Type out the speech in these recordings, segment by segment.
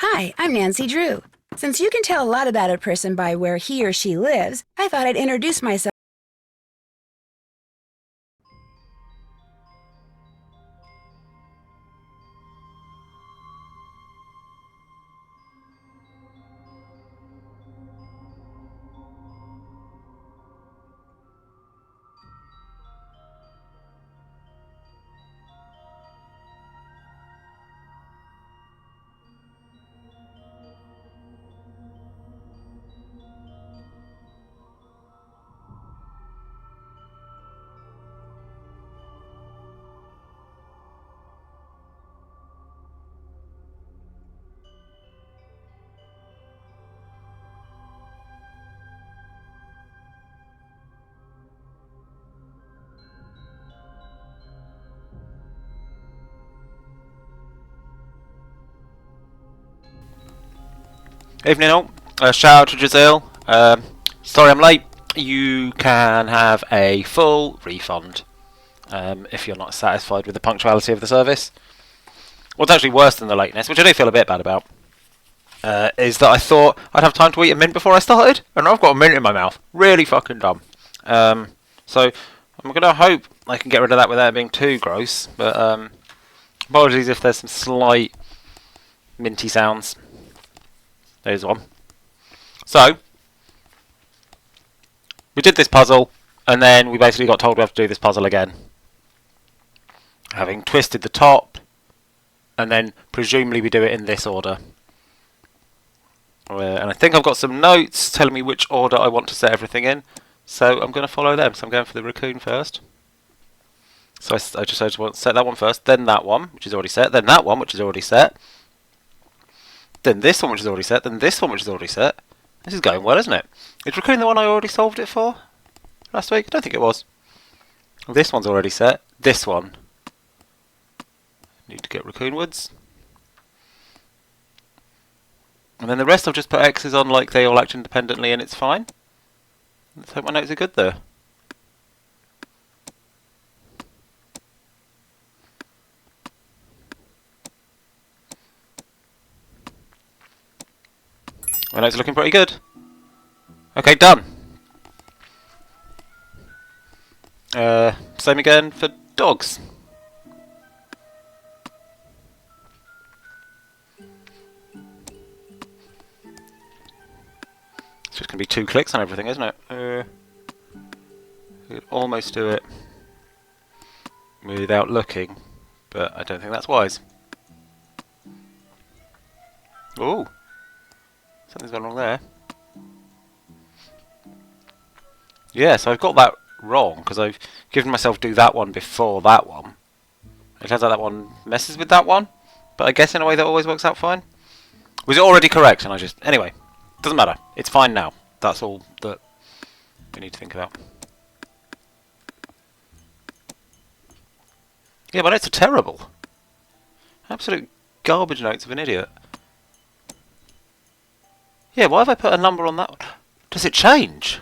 Hi, I'm Nancy Drew. Since you can tell a lot about a person by where he or she lives, I thought I'd introduce myself. Evening all. Shout out to Giselle. Sorry I'm late. You can have a full refund if you're not satisfied with the punctuality of the service. What's actually worse than the lateness, which I do feel a bit bad about, is that I thought I'd have time to eat a mint before I started, and I've got a mint in my mouth. Really fucking dumb. So I'm going to hope I can get rid of that without it being too gross, but apologies if there's some slight minty sounds. There's one. So, we did this puzzle, and then we basically got told we have to do this puzzle again. Having twisted the top, and then presumably we do it in this order. And I think I've got some notes telling me which order I want to set everything in, so I'm going to follow them. So I'm going for the raccoon first. So I just want to set that one first, then that one, which is already set, then that one, which is already set. Then this one which is already set, then this one which is already set. This is going well, isn't it? Is raccoon the one I already solved it for last week? I don't think it was. This one's already set. This one. Need to get raccoon woods. And then the rest I've just put X's on like they all act independently and it's fine. Let's hope my notes are good there. My notes are looking pretty good. Okay, done. Same again for dogs. It's just going to be 2 clicks on everything, isn't it? You could almost do it without looking, but I don't think that's wise. Ooh. Something's gone wrong there. Yeah, so I've got that wrong because I've given myself do that one before that one. It turns out that one messes with that one, but I guess in a way that always works out fine. Was it already correct? And I just... Anyway, doesn't matter. It's fine now. That's all that we need to think about. Yeah, my notes are terrible. Absolute garbage notes of an idiot. Yeah, why have I put a number on that one? Does it change?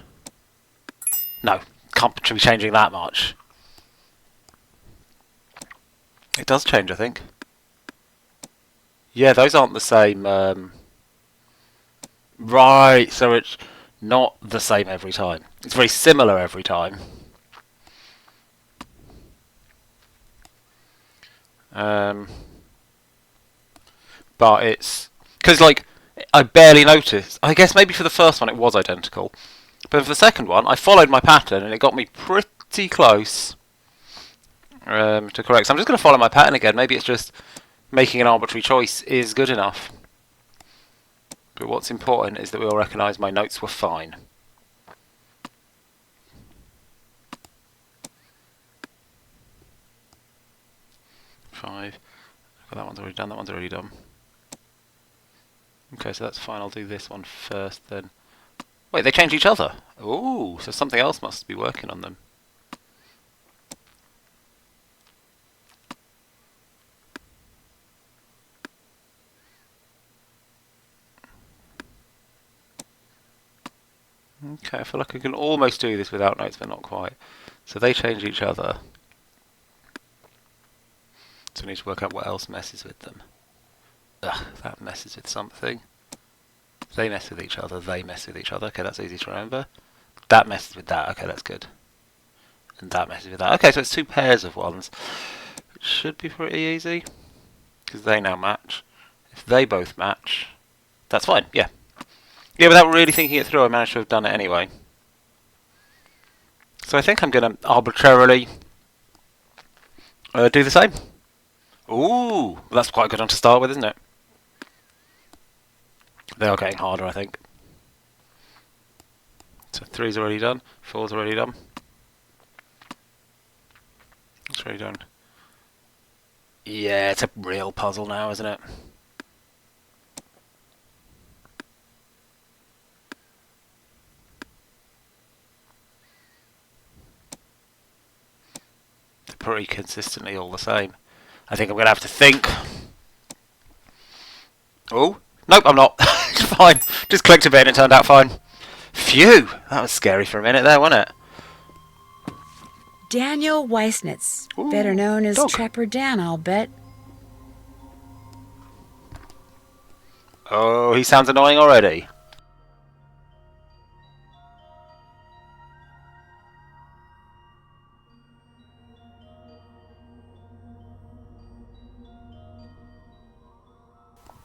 No, can't be changing that much. It does change, I think. Yeah, those aren't the same. Right, so it's not the same every time. It's very similar every time. But it's... Because, like... I barely noticed. I guess maybe for the first one it was identical. But for the second one, I followed my pattern and it got me pretty close to correct. So I'm just going to follow my pattern again. Maybe it's just making an arbitrary choice is good enough. But what's important is that we all recognise my notes were fine. Five. Well, that one's already done. That one's already done. Okay, so that's fine. I'll do this one first, then. Wait, they change each other. Ooh, so something else must be working on them. Okay, I feel like I can almost do this without notes, but not quite. So they change each other. So we need to work out what else messes with them. Ugh, that messes with something. They mess with each other, they mess with each other. Okay, that's easy to remember. That messes with that. Okay, that's good. And that messes with that. Okay, so it's two pairs of ones. It should be pretty easy. Because they now match. If they both match, that's fine, yeah. Yeah, without really thinking it through, I managed to have done it anyway. So I think I'm going to arbitrarily do the same. Ooh, well, that's quite a good one to start with, isn't it? They are getting harder, I think. So 3's already done, 4's already done. It's already done. Yeah, it's a real puzzle now, isn't it? They're pretty consistently all the same. I think I'm going to have to think. Oh, nope, I'm not. It's fine. Just clicked a bit and it turned out fine. Phew, that was scary for a minute there, wasn't it? Daniel Weissnitz, Ooh, better known as dog. Trapper Dan, I'll bet. Oh, he sounds annoying already.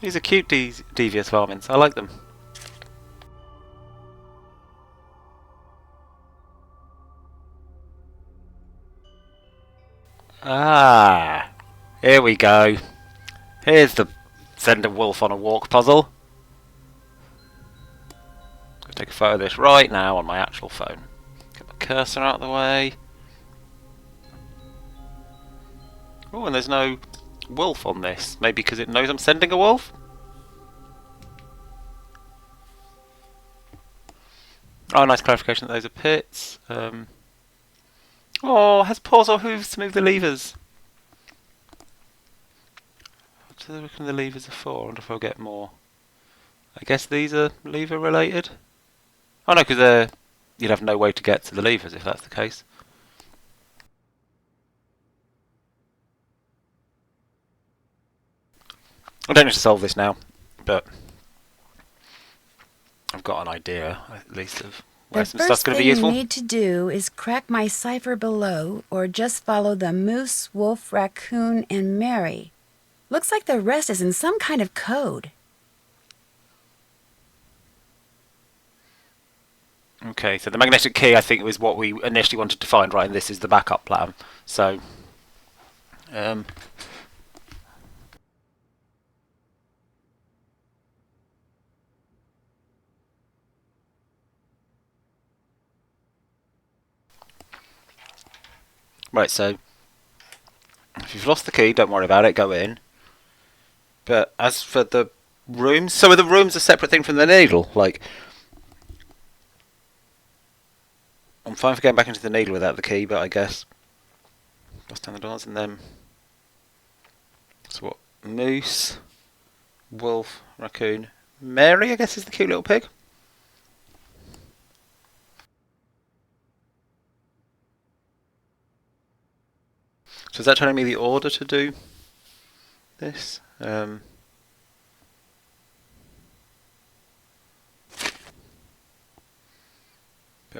These are cute devious varmints. I like them. Ah, here we go. Here's the send a wolf on a walk puzzle. I'll take a photo of this right now on my actual phone. Get my cursor out of the way. Oh, and there's no wolf on this. Maybe because it knows I'm sending a wolf? Oh, nice clarification that those are pits. Oh, has paws or hooves to move the levers? What do they reckon the levers are for? I wonder if I'll get more. I guess these are lever related? Oh no, because you'd have no way to get to the levers if that's the case. I don't need to solve this now, but I've got an idea, at least, of where The some stuff's first going to thing be you useful. need to do is crack my cipher below, or just follow the moose, wolf, raccoon, and Mary. Looks like the rest is in some kind of code. Okay, so the magnetic key, I think, was what we initially wanted to find, right? And this is the backup plan. So, right, so if you've lost the key, don't worry about it, go in. But as for the rooms, so are the rooms a separate thing from the needle? Like, I'm fine for going back into the needle without the key, but I guess bust down the doors and then. So what? Moose, wolf, raccoon, Mary, I guess, is the cute little pig. So is that telling me the order to do this? But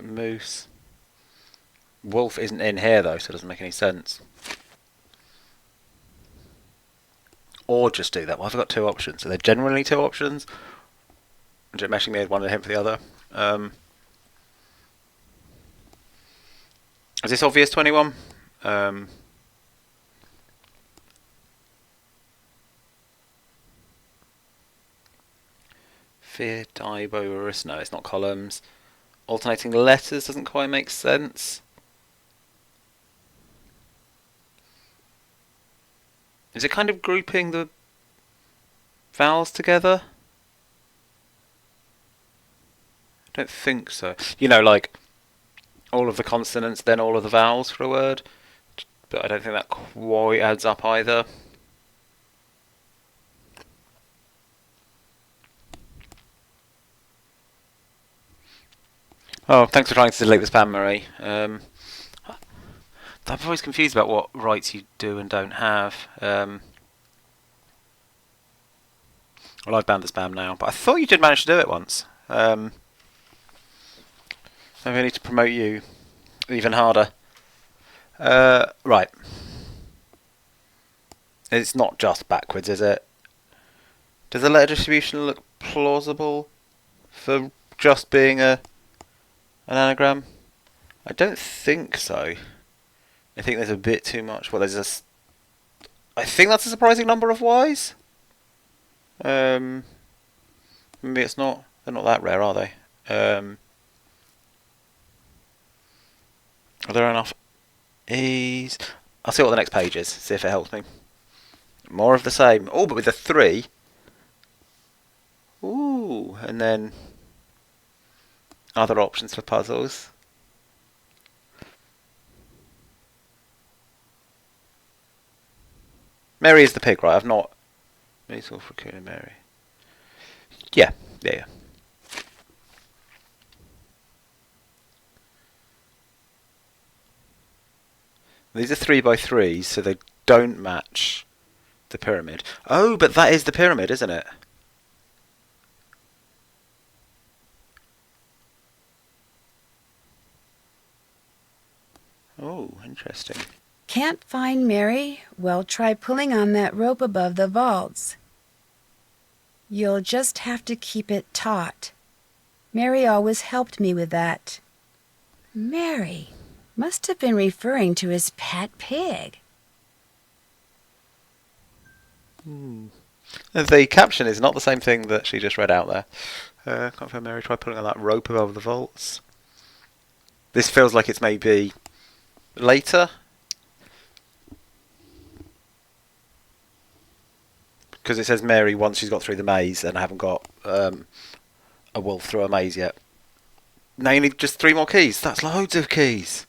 moose. Wolf isn't in here though, so it doesn't make any sense. Or just do that. Well, I've got two options. So they're generally two options. Just meshing me with one and him for the other. Is this obvious to anyone? Fear, Dibo, no, it's not columns. Alternating letters doesn't quite make sense. Is it kind of grouping the vowels together? I don't think so. You know, like all of the consonants, then all of the vowels for a word. But I don't think that quite adds up either. Oh, thanks for trying to delete the spam, Marie. I'm always confused about what rights you do and don't have. Well, I've banned the spam now, but I thought you did manage to do it once. Maybe I need to promote you even harder. Right. It's not just backwards, is it? Does the letter distribution look plausible for just being an anagram? I don't think so. I think there's a bit too much. Well, I think that's a surprising number of Ys. Maybe it's not. They're not that rare, are they? Are there enough E's? I'll see what the next page is. See if it helps me. More of the same. Oh, but with a 3. Ooh, and then other options for puzzles. Mary is the pig, right? I've not. It's all for Coon Mary. Yeah. These are 3x3s, so they don't match the pyramid. Oh, but that is the pyramid, isn't it? Oh, interesting. Can't find Mary? Well, try pulling on that rope above the vaults. You'll just have to keep it taut. Mary always helped me with that. Mary must have been referring to his pet pig. The caption is not the same thing that she just read out there. Can't find Mary, try pulling on that rope above the vaults. This feels like it's maybe later. Because it says Mary once she's got through the maze, and I haven't got a wolf through a maze yet. Now you need just 3 more keys. That's loads of keys.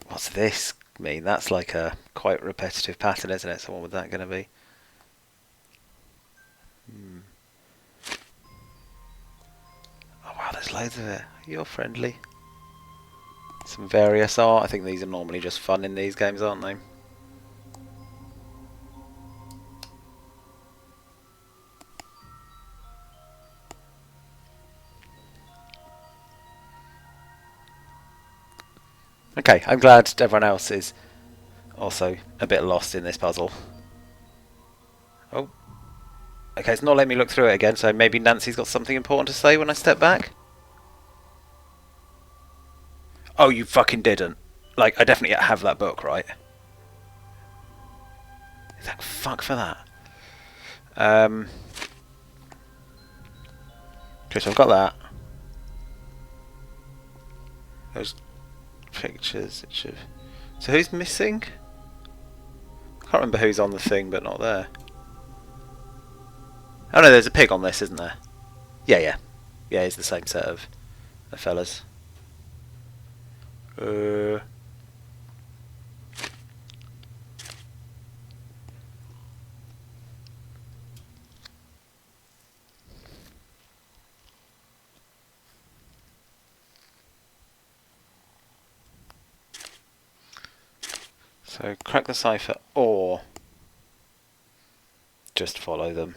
What's this mean? That's like a quite repetitive pattern, isn't it? So what was that going to be? Oh wow, there's loads of it. You're friendly. Some various art. I think these are normally just fun in these games, aren't they? Okay, I'm glad everyone else is also a bit lost in this puzzle. Oh. Okay, it's not letting me look through it again, so maybe Nancy's got something important to say when I step back? Oh, you fucking didn't. Like, I definitely have that book, right? Like, fuck for that. Okay, so I've got that. Those pictures. So who's missing? I can't remember who's on the thing but not there. Oh no, there's a pig on this, isn't there? Yeah, it's the same set of fellas. So crack the cipher or just follow them.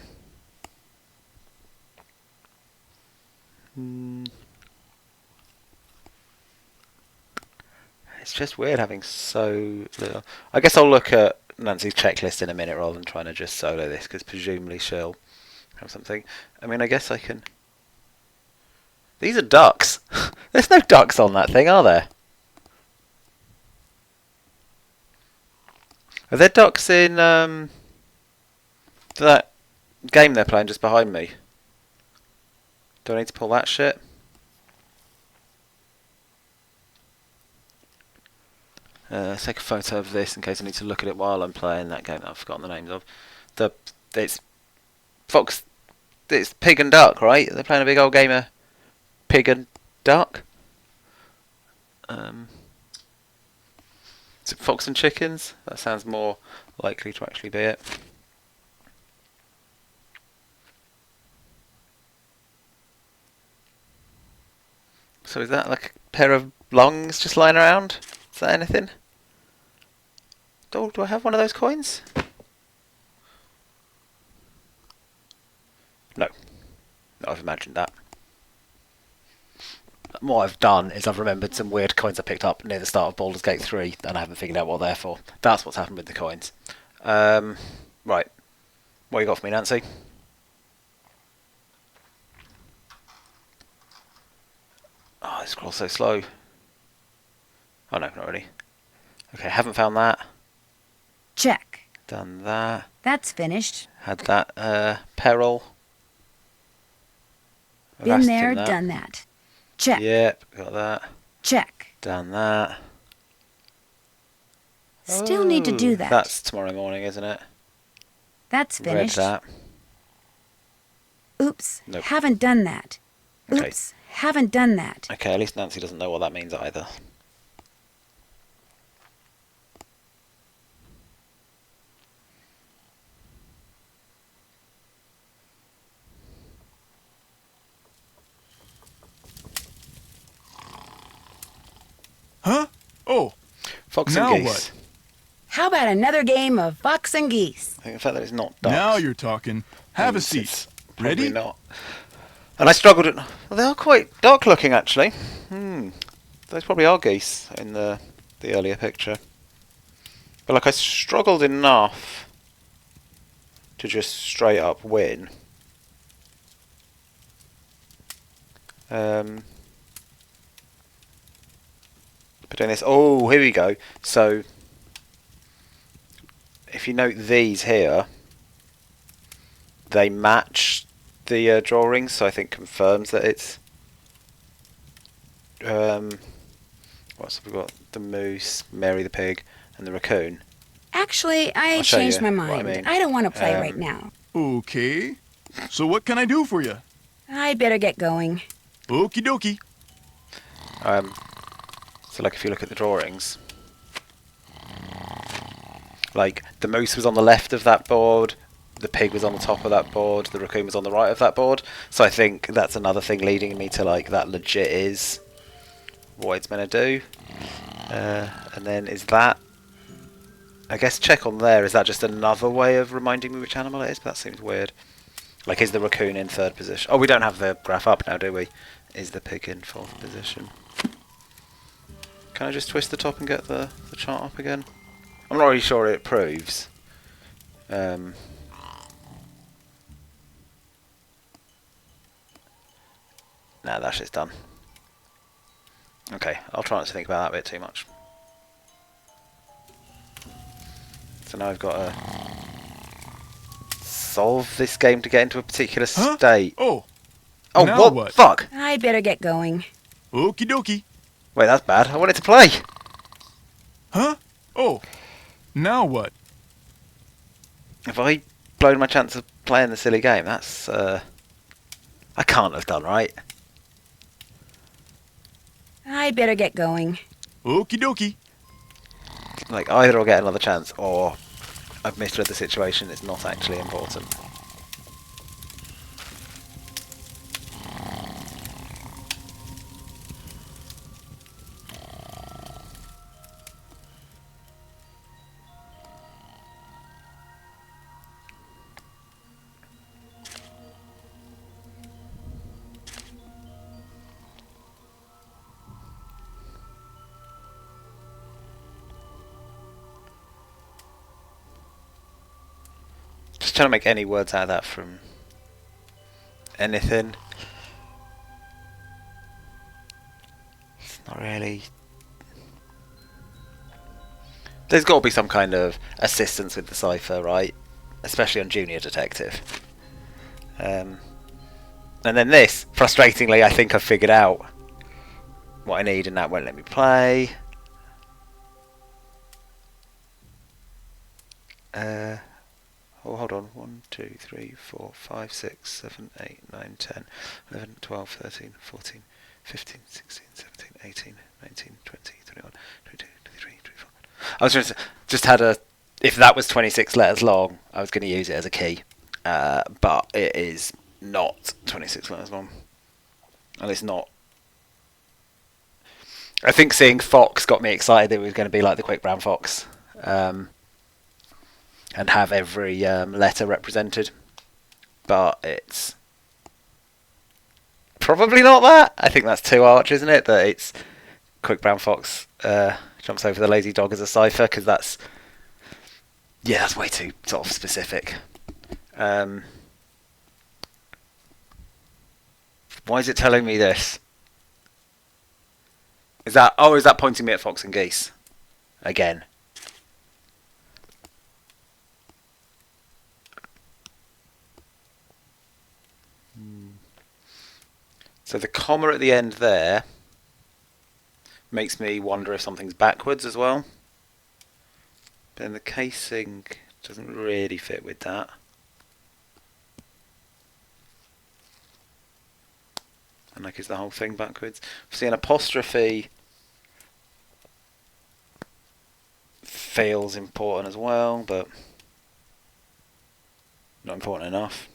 It's just weird having so little. I guess I'll look at Nancy's checklist in a minute rather than trying to just solo this, because presumably she'll have something. I mean, I guess I can. These are ducks. There's no ducks on that thing, are there? Are there ducks in that game they're playing just behind me? Do I need to pull that shit? Let's take a photo of this in case I need to look at it while I'm playing that game that I've forgotten the names of. It's Fox. It's pig and duck, right? They're playing a big old game of pig and duck. Is it fox and chickens? That sounds more likely to actually be it. So is that like a pair of lungs just lying around? Is that anything? Oh, do I have one of those coins? No. I've imagined that. What I've done is I've remembered some weird coins I picked up near the start of Baldur's Gate 3 and I haven't figured out what they're for. That's what's happened with the coins. Right. What you got for me, Nancy? Oh, this scroll's so slow. Oh no, not really. Okay, haven't found that. Check. Done that. That's finished. Had that peril. Been there, done that. Check. Yep, got that. Check. Done that. Still need to do that. That's tomorrow morning, isn't it? That's finished. Read that. Oops. Nope. Haven't done that. Okay. Oops. Haven't done that. Okay, at least Nancy doesn't know what that means either. Huh? Oh, Fox Now and geese. what? How about another game of fox and geese? I think the fact that it's not ducks. now you're talking. Have a means seat. it's probably Ready? not. And I struggled at... Well, they are quite dark looking, actually. Those probably are geese in the earlier picture. But, like, I struggled enough to just straight up win. But doing this... Oh, here we go. So, if you note these here, they match the drawings, so I think confirms that it's... what's we got? The moose, Mary the pig, and the raccoon. Actually, I I'll show changed you my what I mind. mean. I don't want to play right now. Okay. So what can I do for you? I'd better get going. Okie dokie. So, like, if you look at the drawings, like, the moose was on the left of that board, the pig was on the top of that board, the raccoon was on the right of that board. So I think that's another thing leading me to, like, that legit is what it's meant to do. And then is that... I guess check on there, is that just another way of reminding me which animal it is? But that seems weird. Like, is the raccoon in third position? Oh, we don't have the graph up now, do we? Is the pig in fourth position? Can I just twist the top and get the chart up again? I'm not really sure it proves. No, that shit's done. Okay, I'll try not to think about that bit too much. So now I've got to solve this game to get into a particular state. Oh. Oh, now what? Fuck! I'd better get going. Okie dokie. Wait, that's bad. I wanted to play! Huh? Oh. Now what? Have I blown my chance of playing the silly game? That's, I can't have done, right? I'd better get going. Okie dokie. Like, either I'll get another chance, or I've misread the situation, it's not actually important. Just trying to make any words out of that from anything. It's not really... There's got to be some kind of assistance with the cipher, right? Especially on Junior Detective. And then this, frustratingly, I think I've figured out what I need, and that won't let me play. Oh, hold on. 1, 2, 3, 4, 5, 6, 7, 8, 9, 10, 11, 12, 13, 14, 15, 16, 17, 18, 19, 20, 21, 22, 23, 24. I was just had a... If that was 26 letters long, I was going to use it as a key. But it is not 26 letters long. And it's not I think seeing Fox got me excited that it was going to be like the Quick Brown Fox, and have every letter represented. But it's probably not that. I think that's too arch, isn't it? That it's Quick Brown Fox jumps over the lazy dog as a cipher, because that's way too sort of specific. Why is it telling me this? Is that pointing me at Fox and Geese again? So the comma at the end there makes me wonder if something's backwards as well. But then the casing doesn't really fit with that. And like, is the whole thing backwards? See, an apostrophe feels important as well, but not important enough.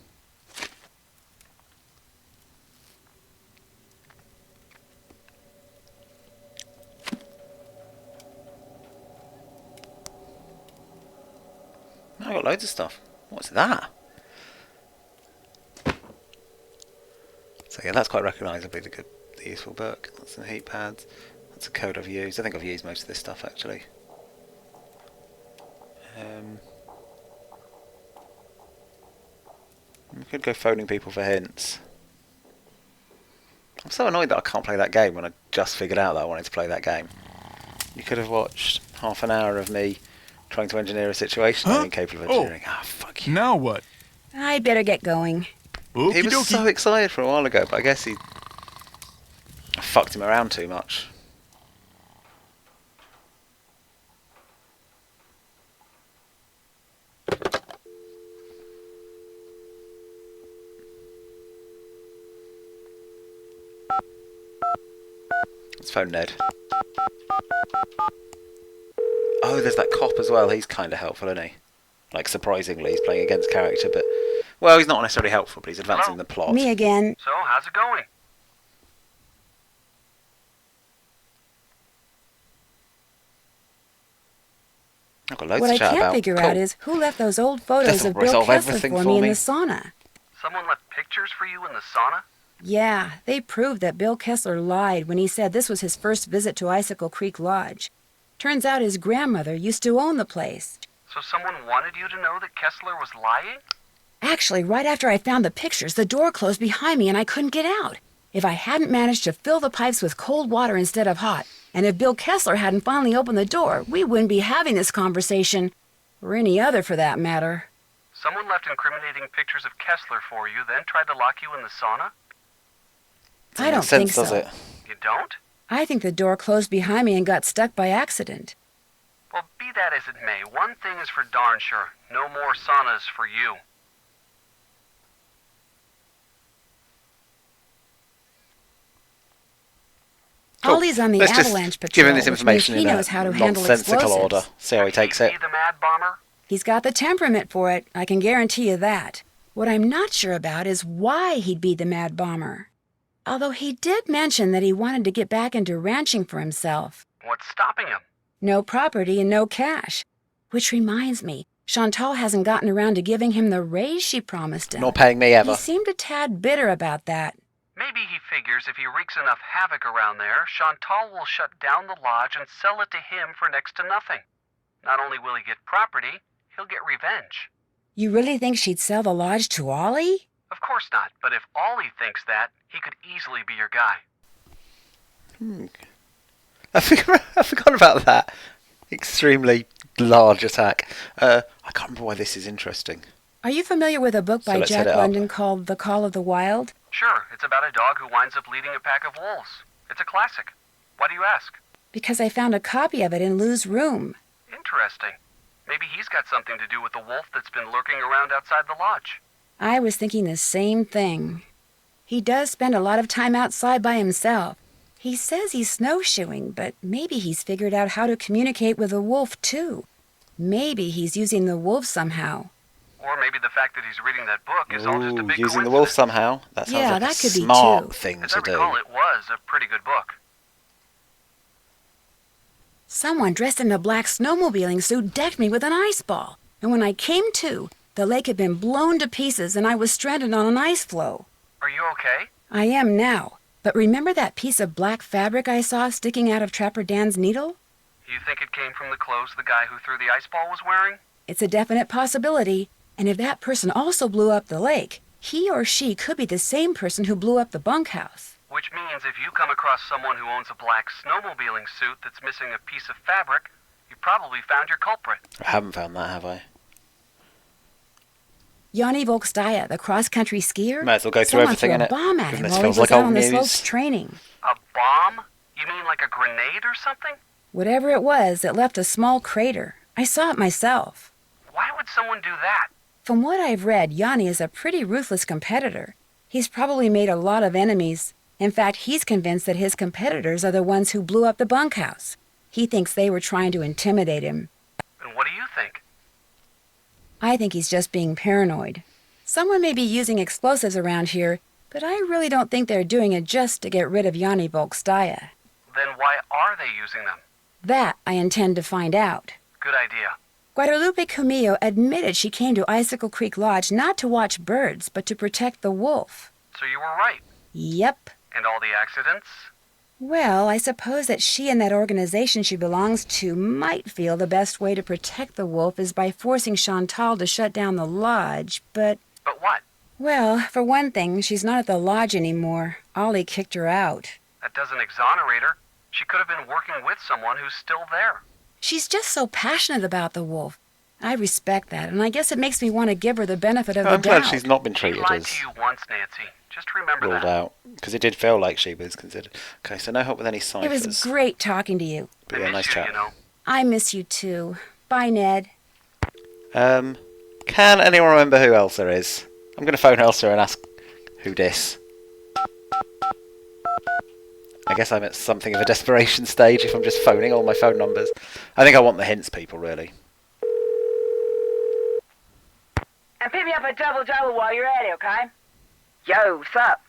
I got loads of stuff. What's that? So yeah, that's quite recognisably the useful book. That's some heat pads. That's a code I've used. I think I've used most of this stuff actually. We could go phoning people for hints. I'm so annoyed that I can't play that game when I just figured out that I wanted to play that game. You could have watched half an hour of me trying to engineer a situation I'm incapable of engineering. Fuck you. Now what? I'd better get going. Okie He was dokie. so excited for a while ago, but I guess I fucked him around too much. Let's phone Ned. Oh, there's that cop as well. He's kind of helpful, isn't he? Like, surprisingly, he's playing against character, but... Well, he's not necessarily helpful, but he's advancing the plot. Me again. So, how's it going? I've got loads What to I chat can't about. figure Cool. out is who left those old photos This'll of Bill resolve Kessler everything for for me in me. the sauna. Someone left pictures for you in the sauna? Yeah, they proved that Bill Kessler lied when he said this was his first visit to Icicle Creek Lodge. Turns out his grandmother used to own the place. So someone wanted you to know that Kessler was lying? Actually, right after I found the pictures, the door closed behind me and I couldn't get out. If I hadn't managed to fill the pipes with cold water instead of hot, and if Bill Kessler hadn't finally opened the door, we wouldn't be having this conversation. Or any other for that matter. Someone left incriminating pictures of Kessler for you, then tried to lock you in the sauna? I don't think so. Does it? You don't? I think the door closed behind me and got stuck by accident. Well, be that as it may, one thing is for darn sure. No more saunas for you. Cool. Ollie's on the Let's just avalanche patrol, give him this which means information he in knows a how to handle nonsensical explosives. order. See how he takes Is it. he the mad bomber? He's got the temperament for it, I can guarantee you that. What I'm not sure about is why he'd be the mad bomber. Although he did mention that he wanted to get back into ranching for himself. What's stopping him? No property and no cash. Which reminds me, Chantal hasn't gotten around to giving him the raise she promised him. Not paying me He ever. seemed a tad bitter about that. Maybe he figures if he wreaks enough havoc around there, Chantal will shut down the lodge and sell it to him for next to nothing. Not only will he get property, he'll get revenge. You really think she'd sell the lodge to Ollie? Of course not, but if Ollie thinks that, he could easily be your guy. I forgot about that. Extremely large attack. I can't remember why this is interesting. Are you familiar with a book So by let's Jack set it up. London called The Call of the Wild? Sure, it's about a dog who winds up leading a pack of wolves. It's a classic. Why do you ask? Because I found a copy of it in Lou's room. Interesting. Maybe he's got something to do with the wolf that's been lurking around outside the lodge. I was thinking the same thing. He does spend a lot of time outside by himself. He says he's snowshoeing, but maybe he's figured out how to communicate with the wolf, too. Maybe he's using the wolf somehow. Or maybe the fact that he's reading that book is all just a Ooh, big using the wolf coincidence. somehow. That sounds Yeah, like that a could be smart too. thing As I to recall, do. it was a pretty good book. Someone dressed in a black snowmobiling suit decked me with an ice ball. And when I came to, the lake had been blown to pieces and I was stranded on an ice floe. Are you okay? I am now. But remember that piece of black fabric I saw sticking out of Trapper Dan's needle? You think it came from the clothes the guy who threw the ice ball was wearing? It's a definite possibility. And if that person also blew up the lake, he or she could be the same person who blew up the bunkhouse. Which means if you come across someone who owns a black snowmobiling suit that's missing a piece of fabric, you probably found your culprit. I haven't found that, have I? Yanni Volkstaya, the cross-country skier, Might as well go through someone everything threw in a it. bomb at Given him this while he feels was like out old on the news. slopes training. A bomb? You mean like a grenade or something? Whatever it was, it left a small crater. I saw it myself. Why would someone do that? From what I've read, Yanni is a pretty ruthless competitor. He's probably made a lot of enemies. In fact, he's convinced that his competitors are the ones who blew up the bunkhouse. He thinks they were trying to intimidate him. And what do you think? I think he's just being paranoid. Someone may be using explosives around here, but I really don't think they're doing it just to get rid of Yanni Volkstaya. Then why are they using them? That I intend to find out. Good idea. Guadalupe Camillo admitted she came to Icicle Creek Lodge not to watch birds, but to protect the wolf. So you were right. Yep. And all the accidents? Well, I suppose that she and that organization she belongs to might feel the best way to protect the wolf is by forcing Chantal to shut down the lodge, but... But what? Well, for one thing, she's not at the lodge anymore. Ollie kicked her out. That doesn't exonerate her. She could have been working with someone who's still there. She's just so passionate about the wolf. I respect that, and I guess it makes me want to give her the benefit of the I'm glad doubt. she's not been She treated lied as to you once, Nancy. Just remember ruled that. out. Because it did feel like she was considered. Okay, so no help with any It ciphers. was great talking to you. But I yeah, miss nice you, chat. you know. I miss you too. Bye, Ned. Can anyone remember who else there is? I'm going to phone Elsa and ask who dis. I guess I'm at something of a desperation stage if I'm just phoning all my phone numbers. I think I want the hints, people, really. And pick me up a double-double while you're at it, okay? Yo, what's up?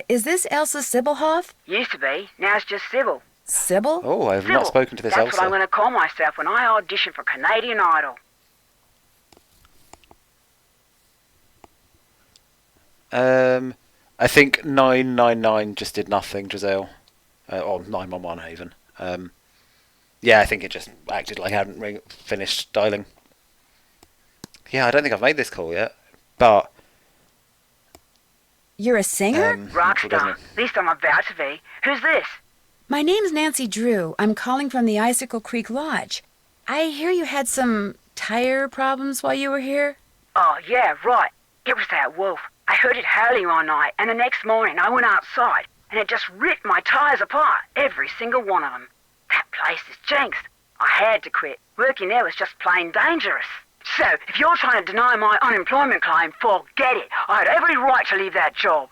Is this Elsa Sybilhoff? Used to be. Now it's just Sybil. Sybil? Oh, I've Sybil. not spoken to this That's what I'm Elsa. going to call myself when I audition for Canadian Idol. I think 999 just did nothing, Giselle. Or 911 Haven. Yeah, I think it just acted like I hadn't finished dialing. Yeah, I don't think I've made this call yet. But... You're a singer? Natural, doesn't Rockstar. it? At least I'm about to be. Who's this? My name's Nancy Drew. I'm calling from the Icicle Creek Lodge. I hear you had some tire problems while you were here? Oh, yeah, right. It was that wolf. I heard it howling all night, and the next morning I went outside, and it just ripped my tires apart, every single one of them. That place is jinxed. I had to quit. Working there was just plain dangerous. So, if you're trying to deny my unemployment claim, forget it. I had every right to leave that job.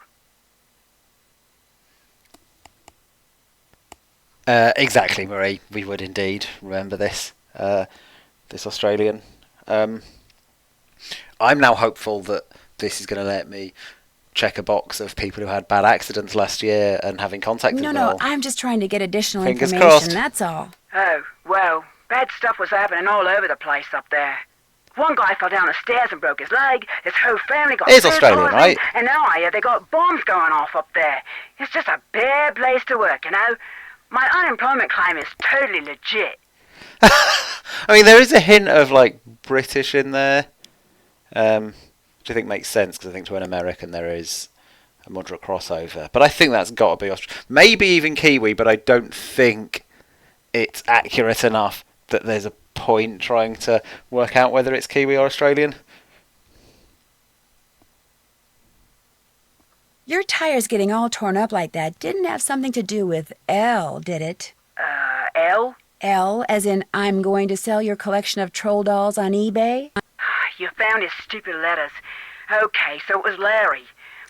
Exactly, Marie. We would indeed remember this. This Australian. I'm now hopeful that this is going to let me check a box of people who had bad accidents last year and having contacted them No, all. I'm just trying to get additional Fingers information, crossed. that's all. Oh, well, bad stuff was happening all over the place up there. One guy fell down the stairs and broke his leg. His whole family got It is food Australian, poisoning, right? And now I hear they got bombs going off up there. It's just a bad place to work, you know? My unemployment claim is totally legit. I mean, there is a hint of, like, British in there. Which I think makes sense, because I think to an American there is a moderate crossover. But I think that's got to be maybe even Kiwi, but I don't think it's accurate enough that there's a point trying to work out whether it's Kiwi or Australian. Your tires getting all torn up like that didn't have something to do with L, did it? L? L, as in I'm going to sell your collection of troll dolls on eBay? You found his stupid letters. Okay, so it was Larry,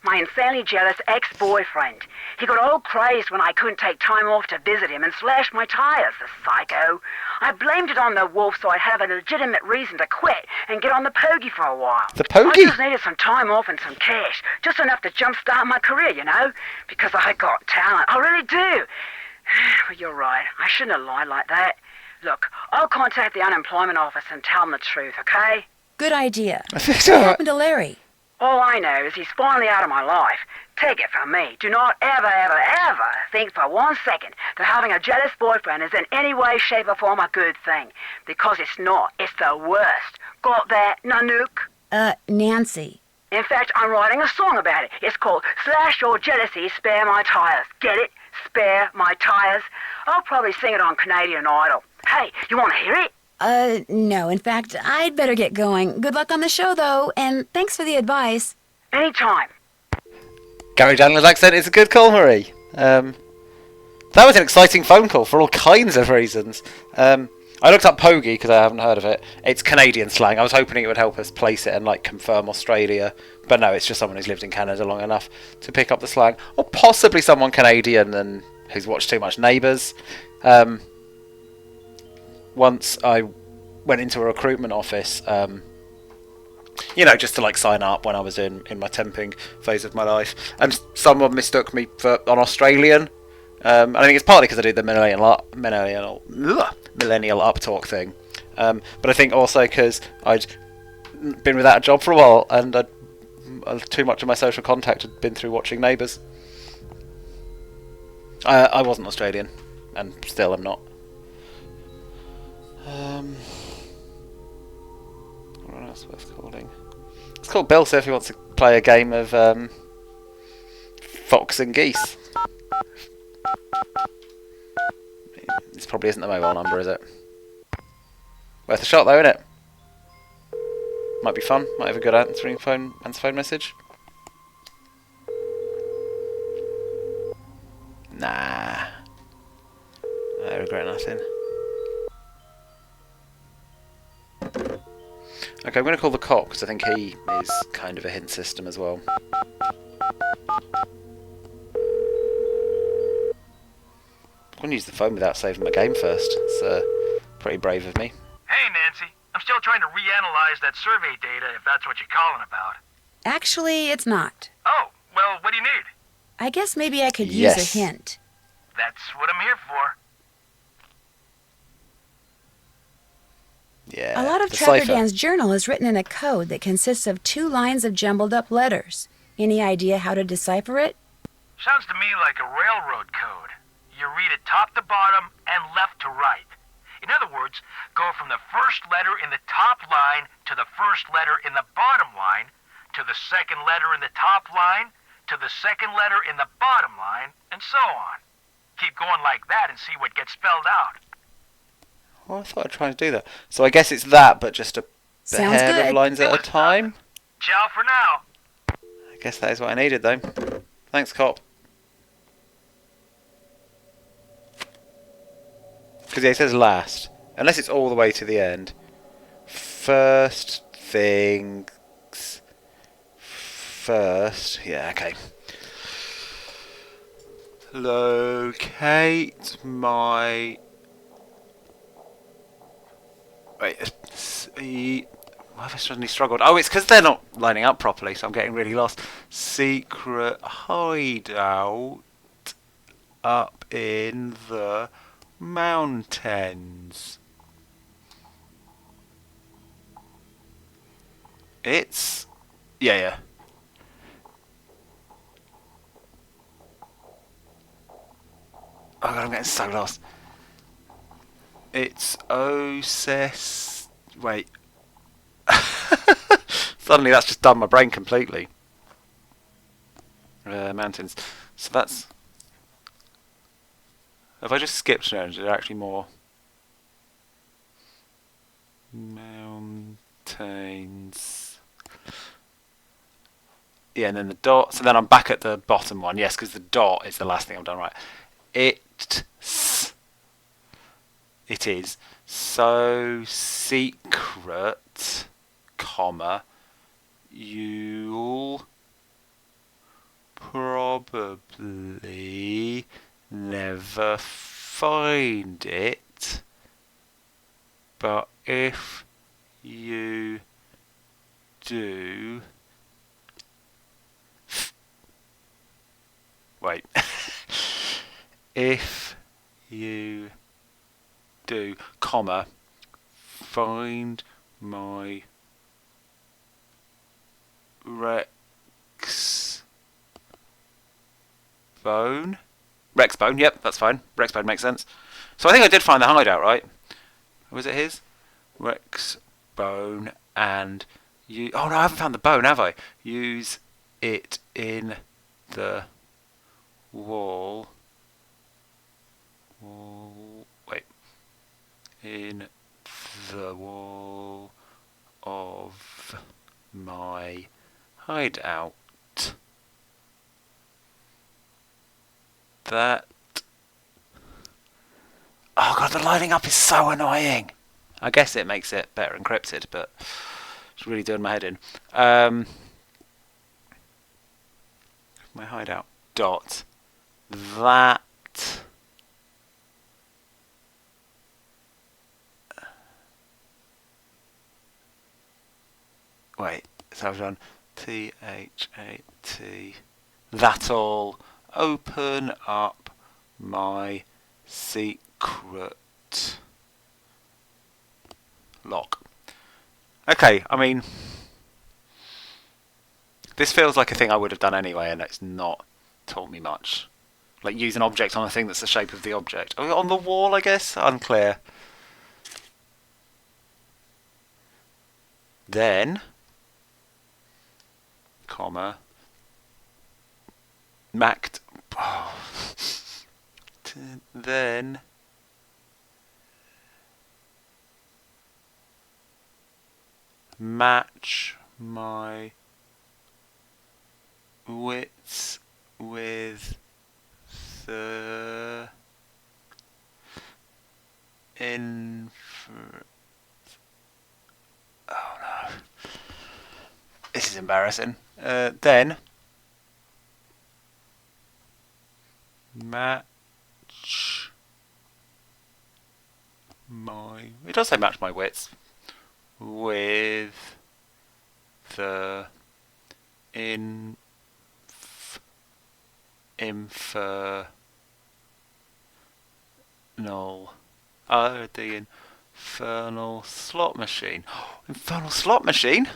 my insanely jealous ex-boyfriend. He got all crazed when I couldn't take time off to visit him and slashed my tires, the psycho. I blamed it on the wolf so I'd have a legitimate reason to quit and get on the pogie for a while. The pogie? I just needed some time off and some cash, just enough to jumpstart my career, you know? Because I got talent, I really do. Well, you're right, I shouldn't have lied like that. Look, I'll contact the unemployment office and tell them the truth, okay? Good idea. It's What alright. happened to Larry? All I know is he's finally out of my life. Take it from me. Do not ever, ever, ever think for 1 second that having a jealous boyfriend is in any way, shape, or form a good thing. Because it's not. It's the worst. Got that, Nanook? Nancy. In fact, I'm writing a song about it. It's called Slash Your Jealousy, Spare My Tires. Get it? Spare My Tires. I'll probably sing it on Canadian Idol. Hey, you want to hear it? No. In fact, I'd better get going. Good luck on the show, though, and thanks for the advice. Anytime. Gary Chandler's accent is a good call, Marie. That was an exciting phone call for all kinds of reasons. I looked up Pogie because I haven't heard of it. It's Canadian slang. I was hoping it would help us place it and like confirm Australia, but no, it's just someone who's lived in Canada long enough to pick up the slang, or possibly someone Canadian and who's watched too much Neighbours. Once I went into a recruitment office, just to like sign up when I was in my temping phase of my life, and someone mistook me for an Australian. I think it's partly because I do the millennial up talk thing, but I think also because I'd been without a job for a while and too much of my social contact had been through watching Neighbours. I wasn't Australian, and still am not. What else worth calling? Let's call Bill, see if he wants to play a game of Fox and Geese. This probably isn't the mobile number, is it? Worth a shot though, isn't it? Might be fun. Might have a good answer phone message. Nah. I regret nothing. Okay, I'm going to call the cop because I think he is kind of a hint system as well. I'm going to use the phone without saving my game first. It's pretty brave of me. Hey, Nancy. I'm still trying to reanalyze that survey data, if that's what you're calling about. Actually, it's not. Oh, well, what do you need? I guess maybe I could use Yes. a hint. That's what I'm here for. Yeah. A lot of decipher. Tracker Dan's journal is written in a code that consists of 2 lines of jumbled up letters. Any idea how to decipher it? Sounds to me like a railroad code. You read it top to bottom and left to right. In other words, go from the first letter in the top line to the first letter in the bottom line, to the second letter in the top line, to the second letter in the bottom line, and so on. Keep going like that and see what gets spelled out. Oh, I thought I'd try and do that. So I guess it's that, but just a Sounds pair good. of lines at a time? Ciao for now. I guess that is what I needed, though. Thanks, cop. Because yeah, it says last. Unless it's all the way to the end. First things first. Yeah, okay. Locate my... Wait, see... Why have I suddenly struggled? Oh, it's because they're not lining up properly, so I'm getting really lost. Secret hideout up in the mountains. It's... Yeah. Oh god, I'm getting so lost. It's Oses... Wait. Suddenly that's just done my brain completely. Mountains. So that's... Have I just skipped now? Is there actually more? Mountains. Yeah, and then the dot. So then I'm back at the bottom one. Yes, because the dot is the last thing I've done right. It is so secret, comma, you'll probably never find it, but if you do... Wait. If you do, comma, find my Rex bone. Rex bone, yep, that's fine. Rex bone makes sense. So I think I did find the hideout, right? Was it his? Rex bone, and you. Oh no, I haven't found the bone, have I? Use it in the wall. Wait. In the wall of my hideout. That. Oh god, the lining up is so annoying. I guess it makes it better encrypted, but it's really doing my head in. My hideout dot that. Wait, so I've done THAT. That'll open up my secret lock. Okay, I mean, this feels like a thing I would have done anyway, and it's not taught me much. Like use an object on a thing that's the shape of the object. Oh, on the wall, I guess? Unclear. Then, comma, mact. Oh. Then match my wits with the oh no, this is embarrassing. Then match my. It does say match my wits with the infernal. The infernal slot machine. Infernal slot machine?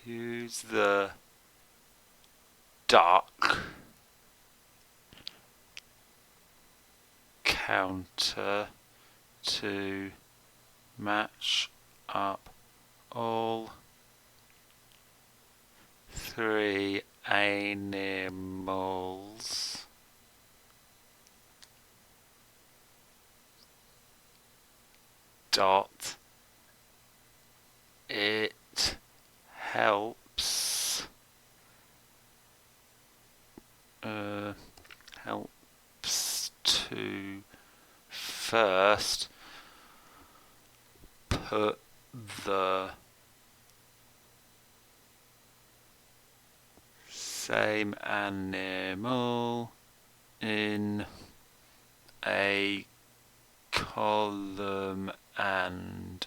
Use the dark counter to match up all three animals dot it helps helps to first put the same animal in a column and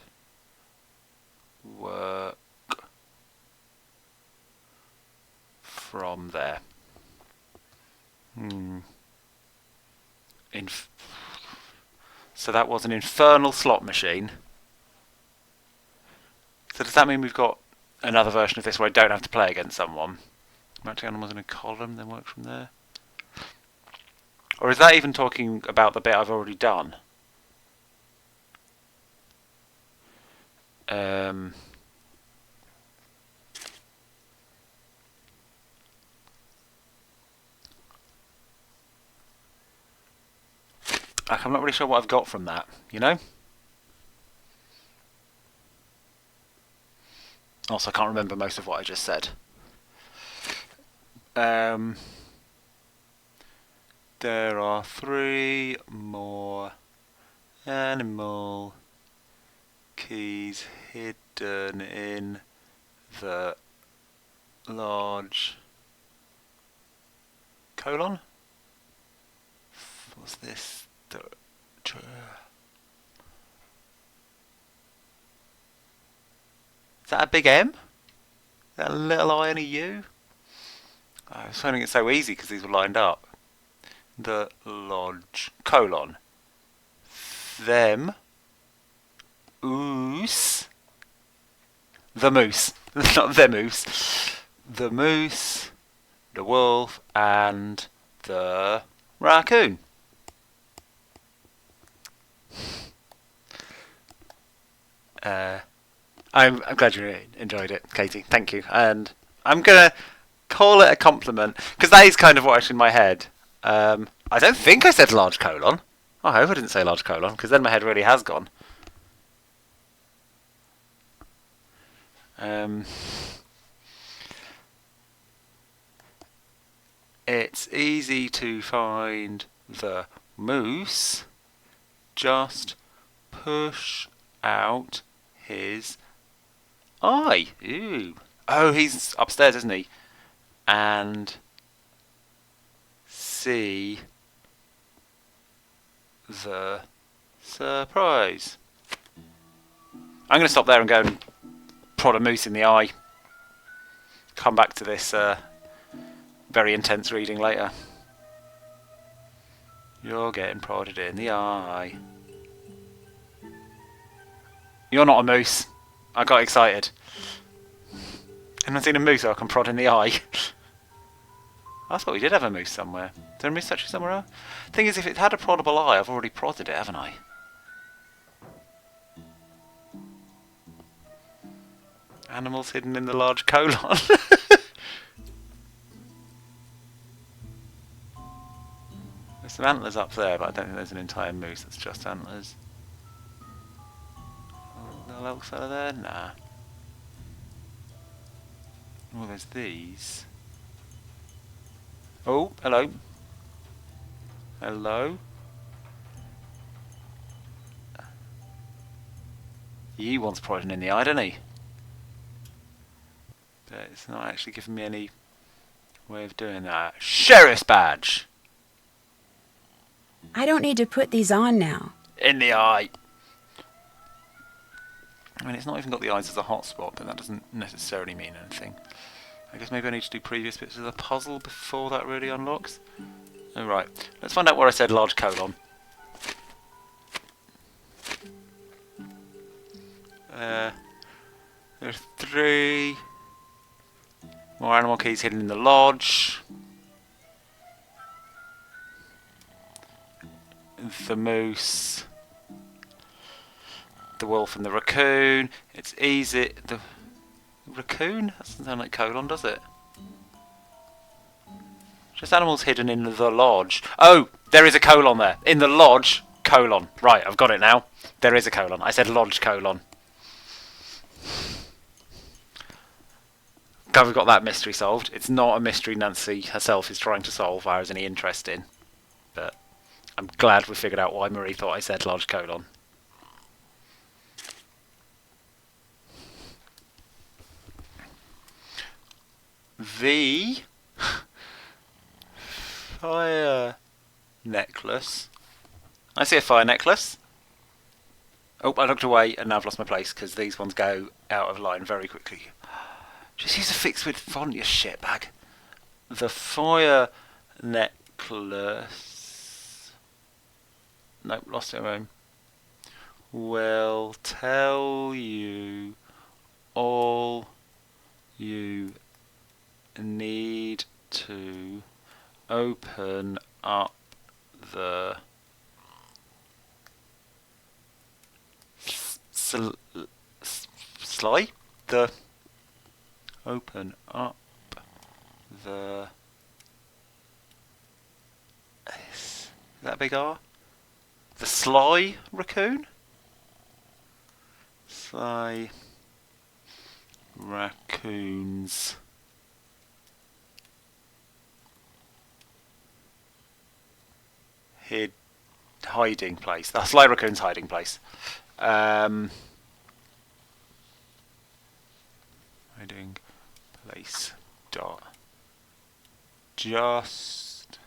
work from there. So that was an infernal slot machine. So does that mean we've got another version of this where I don't have to play against someone? Matching animals in a column, then work from there? Or is that even talking about the bit I've already done? Like, I'm not really sure what I've got from that, you know? Also, I can't remember most of what I just said. There are 3 more animal keys hidden in the large colon. What's this? Is that a big M? Is that a little I and a U? I was finding it so easy because these were lined up. The lodge, colon. Them. Oos. The moose. Not the moose. The moose, the wolf, and the raccoon. I'm glad you enjoyed it, Katie. Thank you. And I'm going to call it a compliment, because that is kind of what's in my head. I don't think I said large colon. I hope I didn't say large colon, because then my head really has gone. It's easy to find the moose. Just push out his eye. Ooh. Oh, he's upstairs, isn't he? And see the surprise. I'm going to stop there and go and prod a moose in the eye. Come back to this very intense reading later. You're getting prodded in the eye. You're not a moose. I got excited. Anyone seen a moose I can prod in the eye? I thought we did have a moose somewhere. Is there a moose actually somewhere else? Thing is, if it had a proddable eye, I've already prodded it, haven't I? Animals hidden in the large colon. There's some antlers up there, but I don't think there's an entire moose. It's just antlers. Oh, little elk fella there? Nah. Oh, there's these. Oh, hello. Hello. He wants prodding in the eye, doesn't he? But it's not actually giving me any way of doing that. Sheriff's badge! I don't need to put these on now. In the eye! I mean, it's not even got the eyes as a hotspot, but that doesn't necessarily mean anything. I guess maybe I need to do previous bits of the puzzle before that really unlocks. Alright, let's find out where I said large colon. There's 3 more animal keys hidden in the lodge. The moose. The wolf and the raccoon. It's easy. The raccoon? That doesn't sound like colon, does it? Just animals hidden in the lodge. Oh, there is a colon there. In the lodge, colon. Right, I've got it now. There is a colon. I said lodge colon. Glad we've got that mystery solved. It's not a mystery Nancy herself is trying to solve or has any interest in. But I'm glad we figured out why Marie thought I said large colon. The fire necklace. I see a fire necklace. Oh, I looked away and now I've lost my place because these ones go out of line very quickly. Just use a fixed width font, you shitbag. The fire necklace. Nope, lost it at home. Will tell you all you need to open up the sly? The open up the is that a big R? The sly raccoon? Sly raccoons hiding place. The sly raccoon's hiding place. Hiding place. Dot. Just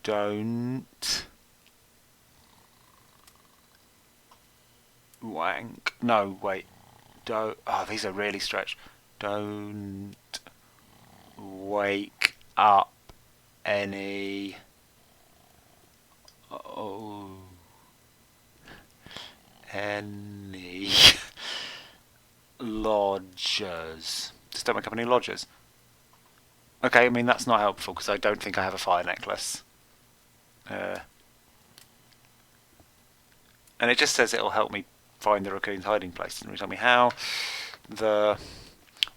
don't wank. No, wait. Don't. Oh, these are really stretched. Don't wake up any any lodgers. Just don't wake up any lodgers. Okay, I mean that's not helpful because I don't think I have a fire necklace. And it just says it'll help me find the raccoon's hiding place. Doesn't really tell me how. The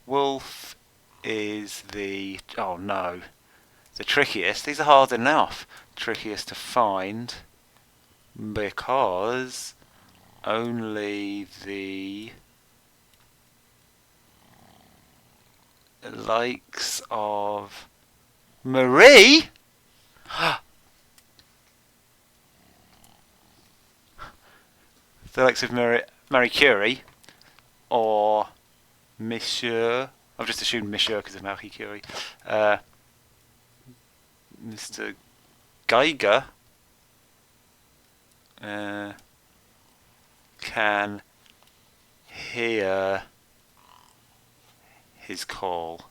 wolf is the... oh no. The trickiest. These are hard enough. Trickiest to find because only the likes of Marie? The likes of Marie Curie or Monsieur... I've just assumed Monsieur because of Marie Curie. Mr. Geiger can hear his call.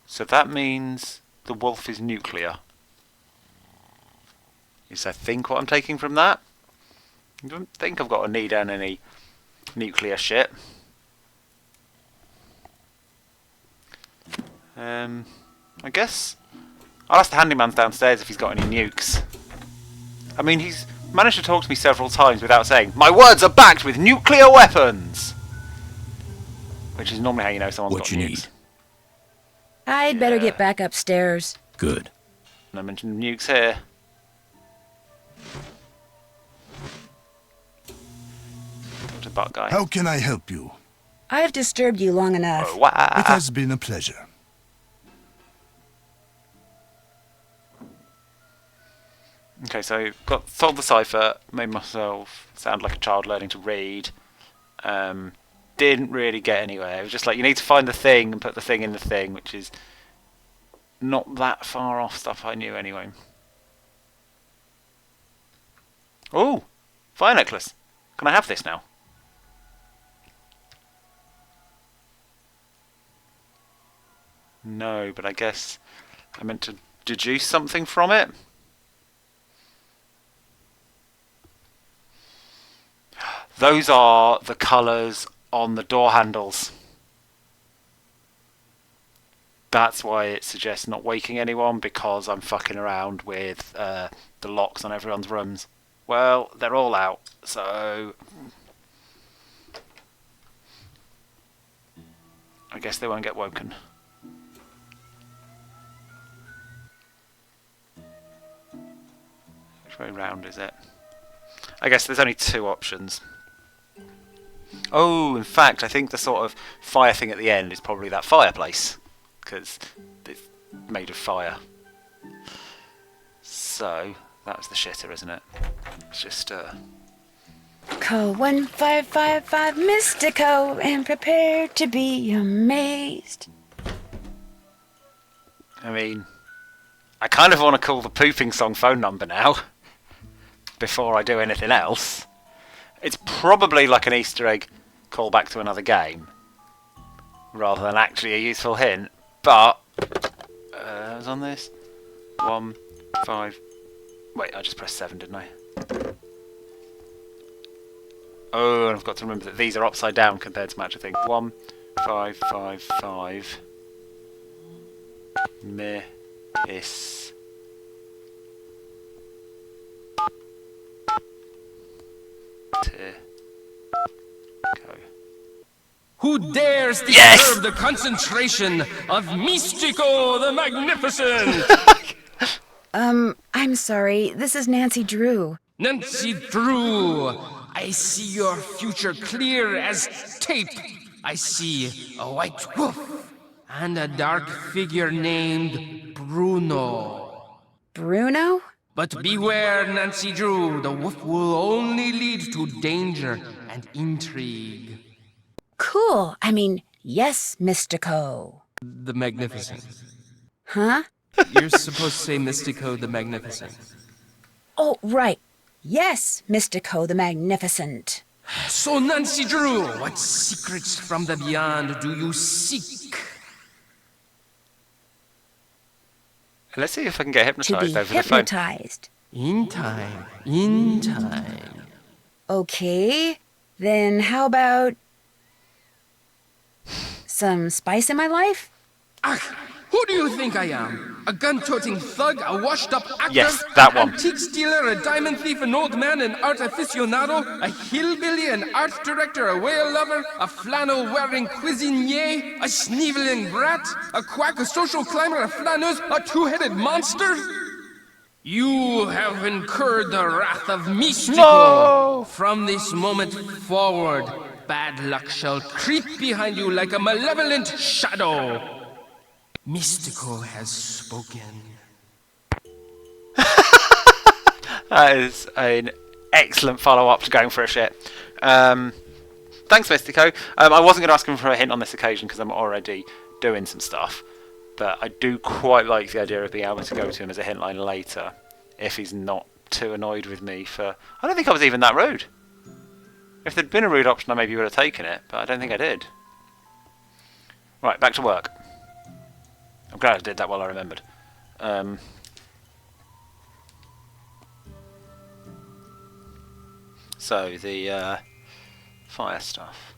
So that means the wolf is nuclear. Is I think what I'm taking from that. I don't think I've got to need on any nuclear shit. I guess I'll ask the handyman downstairs if he's got any nukes. I mean, he's managed to talk to me several times without saying, "My words are backed with nuclear weapons!" Which is normally how you know someone's got What you nukes. need? I'd better get back upstairs. Good. And I mentioned nukes here. What's a butt guy? How can I help you? I've disturbed you long enough. Oh, wow. It has been a pleasure. Okay, so got solved the cipher, made myself sound like a child learning to read. Didn't really get anywhere. It was just like you need to find the thing and put the thing in the thing, which is not that far off stuff I knew anyway. Oh, fire necklace. Can I have this now? No, but I guess I meant to deduce something from it. Those are the colours on the door handles. That's why it suggests not waking anyone, because I'm fucking around with the locks on everyone's rooms. Well, they're all out, so I guess they won't get woken. Which way round is it? I guess there's only two options. Oh, in fact, I think the sort of fire thing at the end is probably that fireplace, because it's made of fire. So, that was the shitter, isn't it? It's just, Call 1555 Mystico and prepare to be amazed. I mean, I kind of want to call the pooping song phone number now, before I do anything else. It's probably like an Easter egg callback to another game, rather than actually a useful hint, but I was on this 1 5. Wait, I just pressed 7, didn't I? Oh, and I've got to remember that these are upside down compared to match, I think. 1 5 5 5 me is to go. Who dares disturb the concentration of Mystico the Magnificent? I'm sorry. This is Nancy Drew. Nancy Drew, I see your future clear as tape. I see a white wolf and a dark figure named Bruno. Bruno? But beware, Nancy Drew, the wolf will only lead to danger and intrigue. Cool. I mean, yes, Mystico. The Magnificent. Huh? You're supposed to say Mystico the Magnificent. Oh, right. Yes, Mystico the Magnificent. So, Nancy Drew, what secrets from the beyond do you seek? Let's see if I can get To be hypnotised over the phone. hypnotized. In time, in time. Okay, then how about some spice in my life? Ach, who do you think I am? A gun-toting thug, a washed-up actor, Yes, that an one. antique stealer, a diamond thief, an old man, an art aficionado, a hillbilly, an art director, a whale lover, a flannel-wearing cuisinier, a sneeveling brat, a quack, a social climber, a flaneuse, a two-headed monster? You have incurred the wrath of Mystical. No! From this moment forward, bad luck shall creep behind you like a malevolent shadow. Mystical has spoken. That is an excellent follow-up to going for a shit. Thanks, Mystico. I wasn't going to ask him for a hint on this occasion because I'm already doing some stuff. But I do quite like the idea of being able to go to him as a hint line later if he's not too annoyed with me for... I don't think I was even that rude. If there'd been a rude option, I maybe would have taken it, but I don't think I did. Right, back to work. I'm glad I did that while I remembered. So, the fire stuff.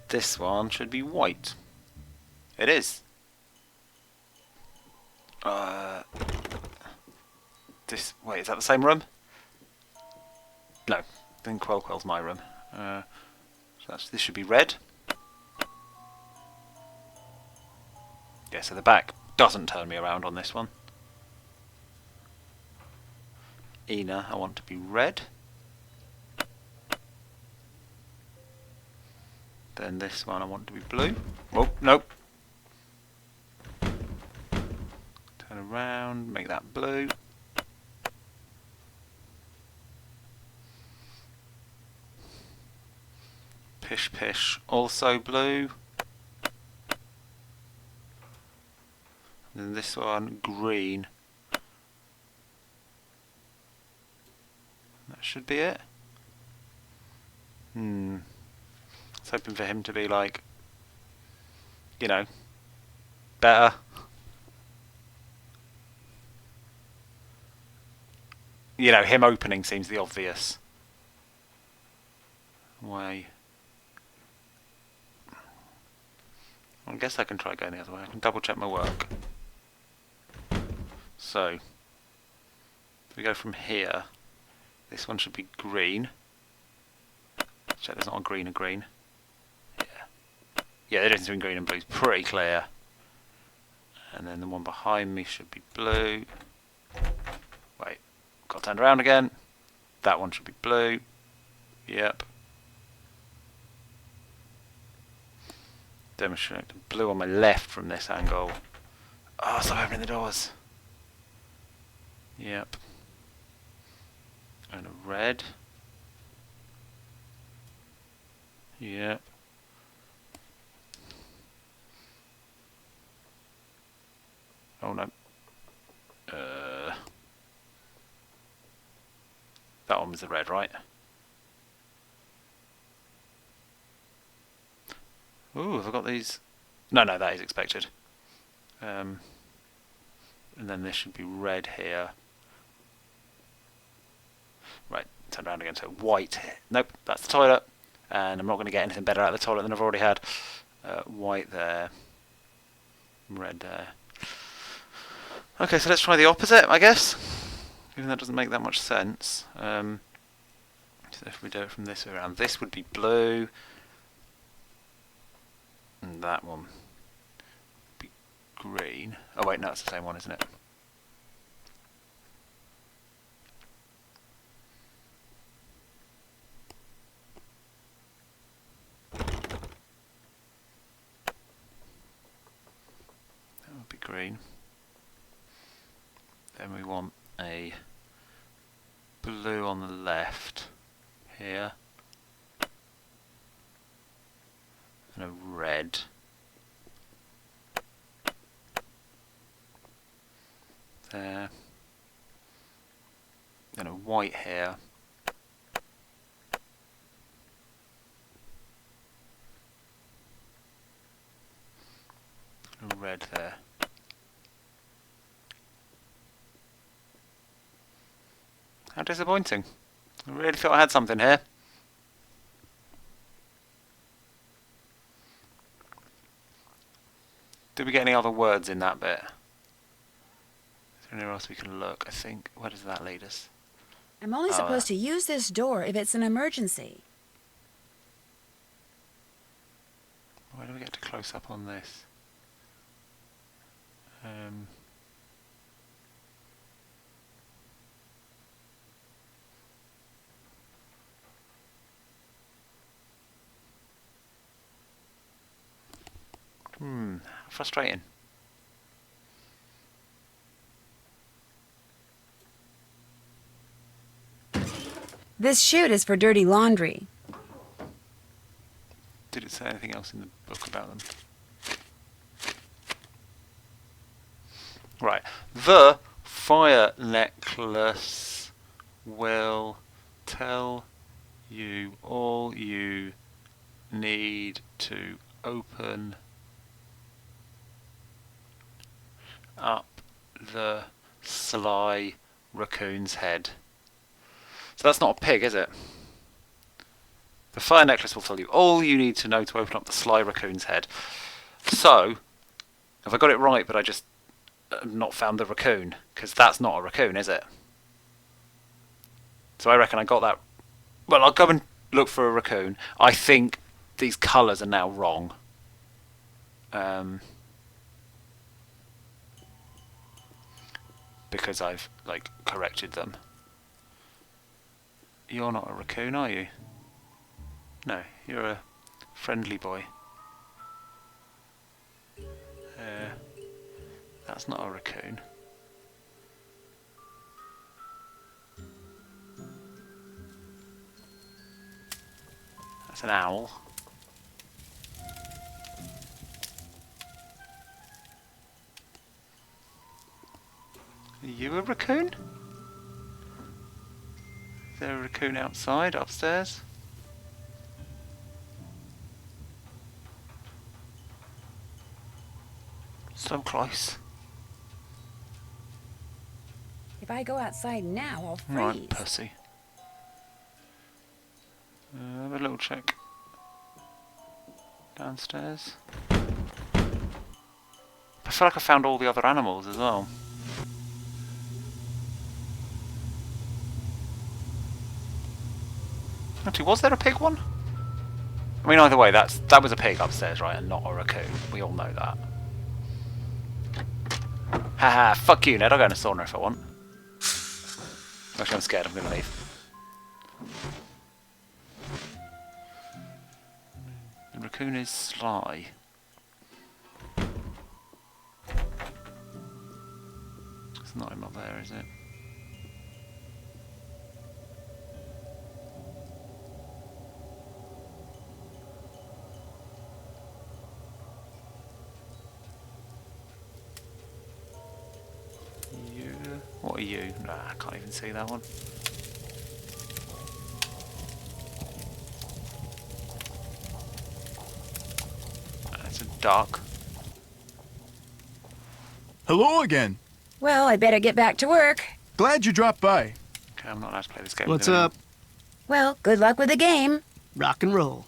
This one should be white. It is. Wait, is that the same room? No, then Quell's my room. So this should be red. Yeah, so the back doesn't turn me around on this one. Ina, I want to be red. Then this one I want to be blue. Oh, nope. Turn around, make that blue. Pish Pish, also blue. And then this one, green. That should be it. I was hoping for him to be like, you know, better. You know, him opening seems the obvious way. I guess I can try going the other way. I can double check my work. So, if we go from here, this one should be green. Check there's not a green. Yeah. Yeah, the difference between green and blue is pretty clear. And then the one behind me should be blue. Wait, got turned around again. That one should be blue. Yep. Demonstrate the blue on my left from this angle. Oh, stop opening the doors. Yep. And a red. Yep. Oh no. That one was the red, right? Ooh, have I got these? No, that is expected. And then this should be red here. Right, turn around again, so white here. Nope, that's the toilet. And I'm not going to get anything better out of the toilet than I've already had. White there. Red there. Okay, so let's try the opposite, I guess. Even though that doesn't make that much sense. So if we do it from this way around, this would be blue. And that one would be green. Oh wait, no, it's the same one, isn't it? That would be green. Then we want a blue on the left here. And a red. There. And a white here. red there. How disappointing. I really thought I had something here. Did we get any other words in that bit? Is there anywhere else we can look? I think. Where does that lead us? I'm only supposed to use this door if it's an emergency. Where do we get to close up on this? Frustrating. This chute is for dirty laundry. Did it say anything else in the book about them? Right. The fire necklace will tell you all you need to open up the sly raccoon's head. So that's not a pig, is it? The fire necklace will tell you all you need to know to open up the sly raccoon's head. So, have I got it right, but I just not found the raccoon? Because that's not a raccoon, is it? So I reckon I got that. Well, I'll go and look for a raccoon. I think these colours are now wrong. Because I've, like, corrected them. You're not a raccoon, are you? No, you're a friendly boy. That's not a raccoon. That's an owl. Are you a raccoon? Is there a raccoon outside, upstairs? So close. If I go outside now, I'll freeze. Right, pussy. Have a little check. Downstairs. I feel like I found all the other animals as well. Actually, was there a pig one? I mean, either way, that was a pig upstairs, right, and not a raccoon. We all know that. Haha, fuck you, Ned. I'll go in a sauna if I want. Actually, I'm scared. I'm going to leave. The raccoon is sly. It's not him up there, is it? What are you? Nah, I can't even see that one. It's a duck. Hello again. Well, I better get back to work. Glad you dropped by. Okay, I'm not allowed to play this game. What's with anyone. up? Well, good luck with the game. Rock and roll.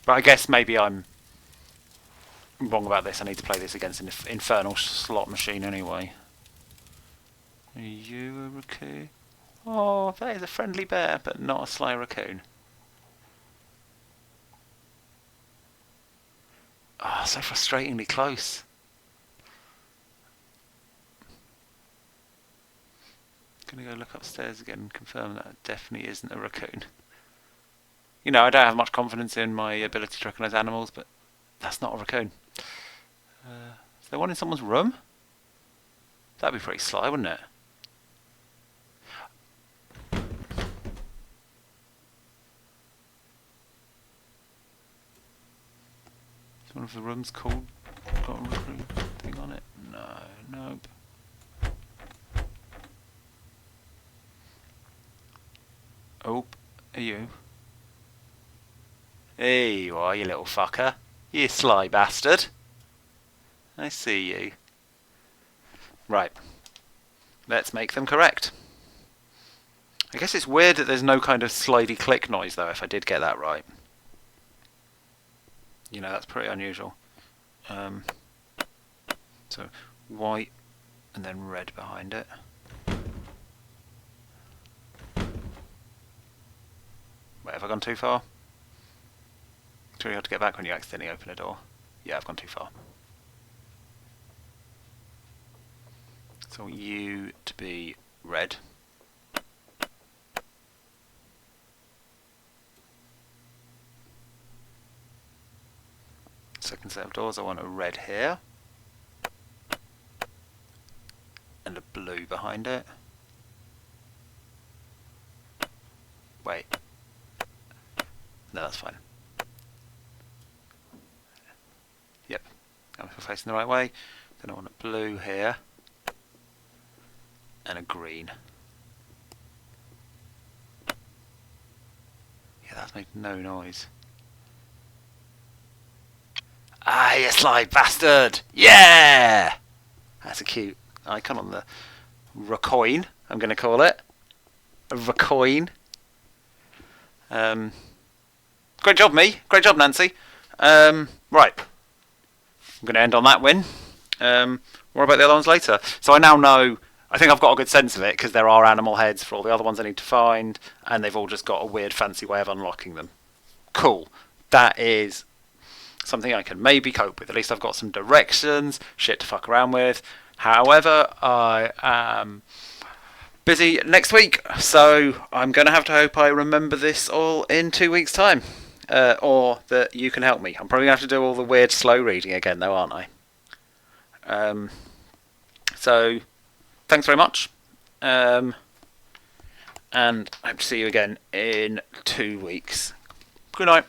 But I guess maybe I'm wrong about this. I need to play this against an infernal slot machine anyway. Are you a raccoon? Oh, that is a friendly bear, but not a sly raccoon. Ah, so frustratingly close. Gonna go look upstairs again and confirm that it definitely isn't a raccoon. You know, I don't have much confidence in my ability to recognise animals, but that's not a raccoon. Is there one in someone's room? That'd be pretty sly, wouldn't it? Is one of the rooms called got a raccoon thing on it? No, nope. Oh, are you? Here you are, you little fucker. You sly bastard. I see you. Right. Let's make them correct. I guess it's weird that there's no kind of slidey click noise though, if I did get that right. You know, that's pretty unusual. So white and then red behind it. Wait, have I gone too far? It's really hard to get back when you accidentally open a door. Yeah, I've gone too far. So I want you to be red. Second set of doors, I want a red here. And a blue behind it. Wait. No, that's fine. Yep. I'm facing the right way. Then I want a blue here. And a green. Yeah, that's made no noise. Ah, you sly bastard! Yeah! That's a cute icon on the recoin, I'm going to call it. A recoin. Great job, me. Great job, Nancy. Right. I'm going to end on that win. More about the other ones later. So I now know, I think I've got a good sense of it, because there are animal heads for all the other ones I need to find, and they've all just got a weird fancy way of unlocking them. Cool. That is something I can maybe cope with. At least I've got some directions, shit to fuck around with. However, I am busy next week, so I'm going to have to hope I remember this all in 2 weeks' time. Or that you can help me. I'm probably going to have to do all the weird slow reading again, though, aren't I? So, thanks very much. And I hope to see you again in 2 weeks. Good night.